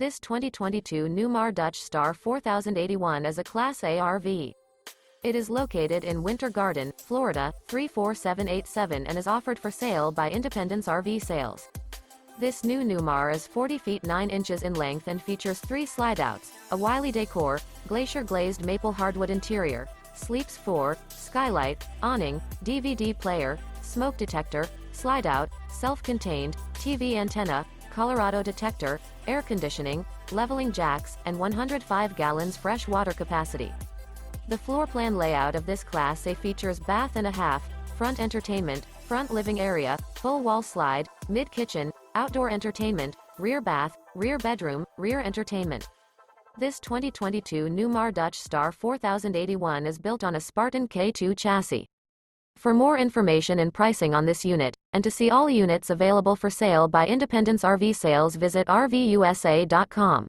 This 2022 Newmar Dutch Star 4081 is a Class A RV. It is located in Winter Garden, Florida, 34787 and is offered for sale by Independence RV Sales. This new Newmar is 40 feet 9 inches in length and features 3 slideouts, a Wylie Decor, Glacier Glazed Maple Hardwood interior, Sleeps 4, skylight, awning, DVD player, smoke detector, slideout, self-contained, TV antenna, Colorado Detector, air conditioning, leveling jacks, and 105 gallons fresh water capacity. The floor plan layout of this Class A features bath and a half, front entertainment, front living area, full wall slide, mid-kitchen, outdoor entertainment, rear bath, rear bedroom, rear entertainment. This 2022 Newmar Dutch Star 4081 is built on a Spartan K2 chassis. For more information and pricing on this unit, and to see all units available for sale by Independence RV Sales, visit RVUSA.com.